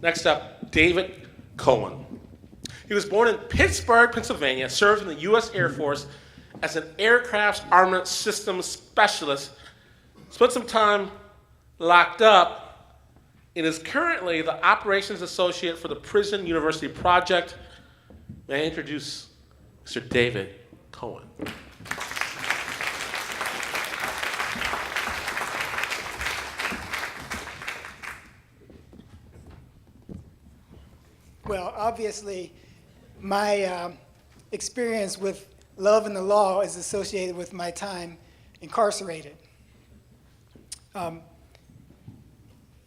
Next up, David Cowan. He was born in Pittsburgh, Pennsylvania, served in the U.S. Air Force as an aircraft armament systems specialist, spent some time locked up, and is currently the operations associate for the Prison University Project. May I introduce Mr. David Cowan. Well, obviously, my experience with love and the law is associated with my time incarcerated. And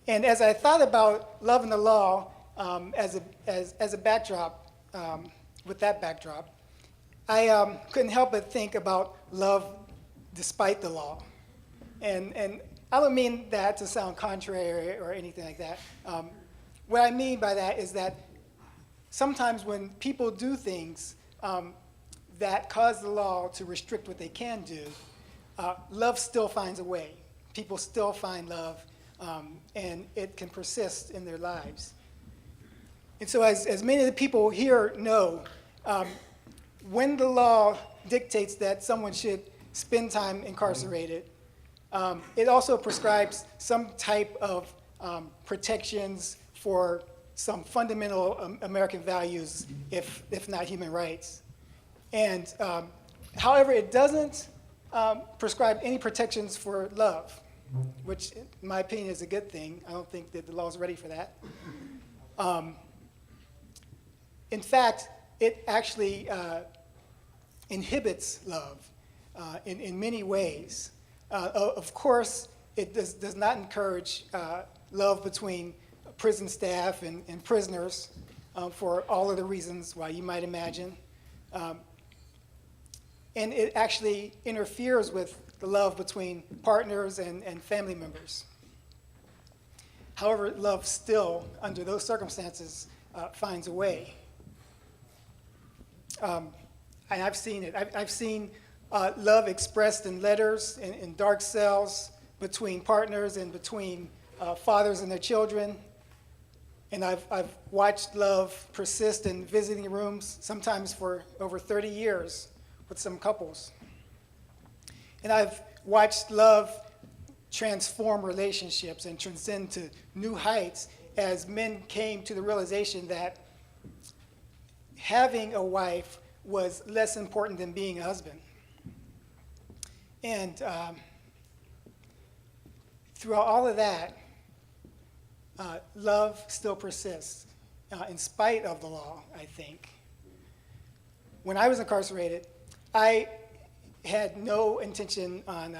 as I thought about love and the law as a backdrop, with that backdrop, I couldn't help but think about love despite the law. And I don't mean that to sound contrary or anything like that. What I mean by that is that sometimes when people do things that cause the law to restrict what they can do, love still finds a way. People still find love, and it can persist in their lives. And so as many of the people here know, when the law dictates that someone should spend time incarcerated, it also prescribes some type of protections for some fundamental American values, if not human rights. And however, it doesn't prescribe any protections for love, which in my opinion is a good thing. I don't think that the law is ready for that. In fact, it actually inhibits love in many ways. Of course, it does not encourage love between prison staff and prisoners for all of the reasons why you might imagine. And it actually interferes with the love between partners and family members. However, love still, under those circumstances, finds a way. And I've seen it. I've seen love expressed in letters, in dark cells, between partners and between fathers and their children. And I've watched love persist in visiting rooms, sometimes for over 30 years with some couples. And I've watched love transform relationships and transcend to new heights as men came to the realization that having a wife was less important than being a husband. And throughout all of that, love still persists, in spite of the law, I think. When I was incarcerated, I had no intention on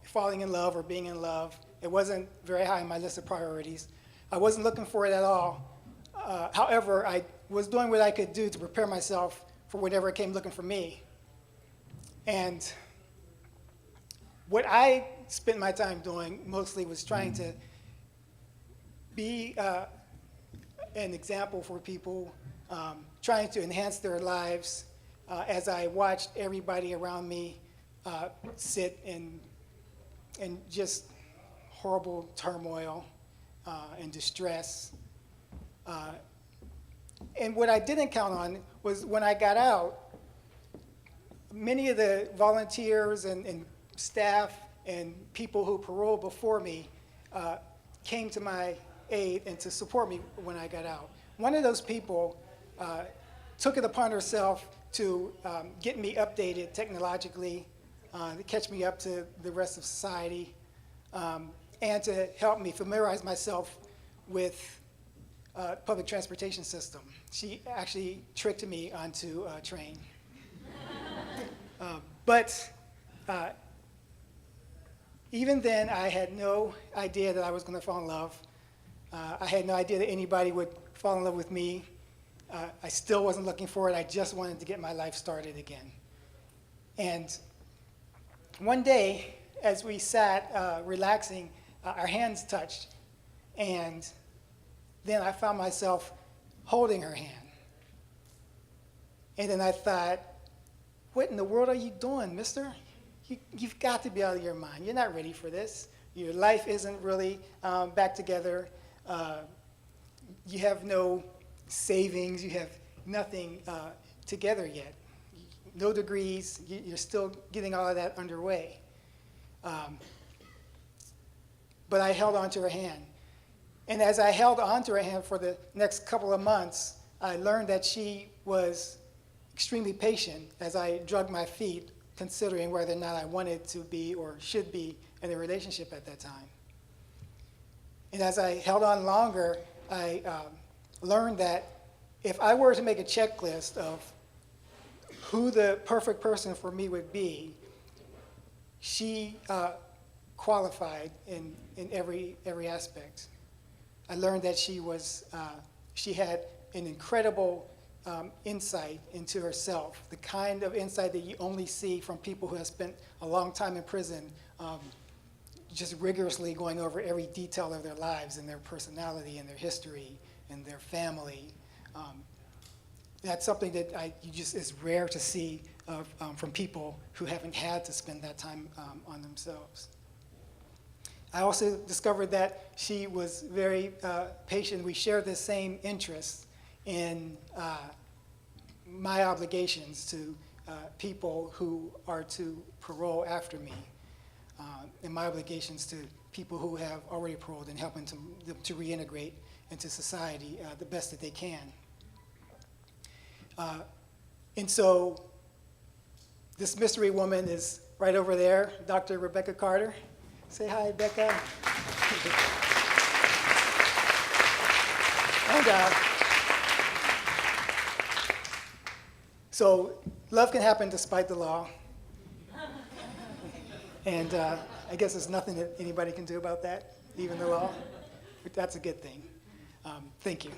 falling in love or being in love. It wasn't very high on my list of priorities. I wasn't looking for it at all. However, I was doing what I could do to prepare myself for whatever came looking for me. And what I spent my time doing mostly was trying to be an example for people, trying to enhance their lives as I watched everybody around me sit in just horrible turmoil and distress. And what I didn't count on was when I got out, many of the volunteers and staff and people who paroled before me came to my aid and to support me when I got out. One of those people took it upon herself to get me updated technologically, to catch me up to the rest of society, and to help me familiarize myself with public transportation system. She actually tricked me onto a train. But even then, I had no idea that I was going to fall in love. I had no idea that anybody would fall in love with me. I still wasn't looking for it. I just wanted to get my life started again. And one day, as we sat relaxing, our hands touched. And then I found myself holding her hand. And then I thought, what in the world are you doing, mister? You've got to be out of your mind. You're not ready for this. Your life isn't really back together. you have no savings, you have nothing together yet. No degrees, you're still getting all of that underway. But I held on to her hand. And as I held on to her hand for the next couple of months, I learned that she was extremely patient as I drug my feet, considering whether or not I wanted to be or should be in a relationship at that time. And as I held on longer, I learned that if I were to make a checklist of who the perfect person for me would be, she qualified in every aspect. I learned that she had an incredible insight into herself, the kind of insight that you only see from people who have spent a long time in prison, just rigorously going over every detail of their lives and their personality and their history and their family. That's something that is rare to see from people who haven't had to spend that time on themselves. I also discovered that she was very patient. We shared the same interests in my obligations to people who are to parole after me, and my obligations to people who have already paroled and helping them to reintegrate into society the best that they can. And so this mystery woman is right over there, Dr. Rebecca Carter. Say hi, Becca. And so love can happen despite the law. And I guess there's nothing that anybody can do about that, even the law. But that's a good thing. Thank you.